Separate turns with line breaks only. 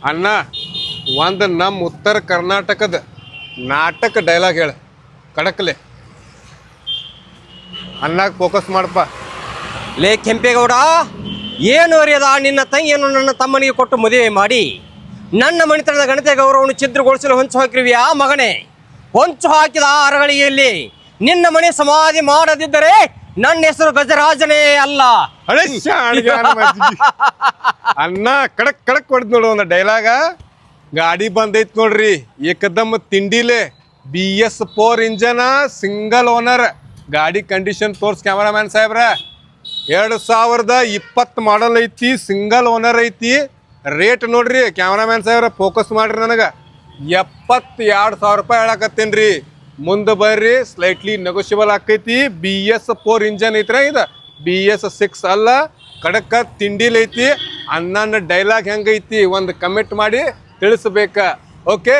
ಅಣ್ಣ ಒಂದು ನಮ್ಮ ಉತ್ತರ ಕರ್ನಾಟಕದ ನಾಟಕ ಡೈಲಾಗ್ ಹೇಳ ಕಡಕ್ಲೆ ಅಣ್ಣಾಗ ಫೋಕಸ್ ಮಾಡಪ್ಪ.
ಲೇ ಕೆಂಪೇಗೌಡ, ಏನು ಅರಿಯದ ನಿನ್ನ ತಂಗಿಯನ್ನು ನನ್ನ ತಮ್ಮನಿಗೆ ಕೊಟ್ಟು ಮದುವೆ ಮಾಡಿ ನನ್ನ ಮಣಿತನದ ಗಣತೆ ಗೌರವವನ್ನು ಛಿದ್ರಗೊಳಿಸಲು ಹೊಂಚು ಹಾಕಿರುವಿಯಾ ಮಗನೇ? ಹೊಂಚು ಹಾಕಿದ ಅರಗಳಿಯಲ್ಲಿ ನಿನ್ನ ಮನೆ ಸಮಾಧಿ ಮಾಡದಿದ್ದರೆ ನನ್ನ ಹೆಸರು ಗಜರಾಜನೇ ಅಲ್ಲ.
ಅಣ್ಣ ಕಡಕ್ ಕಡಕ್ ಹೊಡೆದ್ ನೋಡು ಒಂದು ಡೈಲಾಗ. ಗಾಡಿ ಬಂದೈತ್ ನೋಡ್ರಿ, ಏಕದಮ್ ತಿಂಡಿಲೆ BS4 ಇಂಜನ, ಸಿಂಗಲ್ ಓನರ್. ಗಾಡಿ ಕಂಡೀಷನ್ ತೋರ್ಸ್ ಕ್ಯಾಮರಾಮ್ಯಾನ್ ಸಾಹೇಬ್ರ. 2020 ಮಾಡಲ್ ಐತಿ, ಸಿಂಗಲ್ ಓನರ್ ಐತಿ. ರೇಟ್ ನೋಡ್ರಿ ಕ್ಯಾಮರಾಮ್ಯಾನ್ ಸಾಹೇಬ್ರ, ಫೋಕಸ್ ಮಾಡ್ರಿ. ನನಗೆ 72,000 ರೂಪಾಯಿ ಹೇಳಕತ್ತೇನ್ರಿ. ಮುಂದೆ ಬರ್ರಿ, ಸ್ಲೈಟ್ಲಿ ನೆಗೋಷಿಯಬಲ್ ಆಕೈತಿ. BS4 ಇಂಜನ್ ಐತ್ರ, ಇದು BS6 ಅಲ್ಲ. ಕಡಕ ತಿಂಡಿಲ್ ಐತಿ. ಅಣ್ಣನ ಡೈಲಾಗ್ ಹೆಂಗೈತಿ ಒಂದು ಕಮೆಂಟ್ ಮಾಡಿ ತಿಳಿಸ್ಬೇಕ. ಓಕೆ.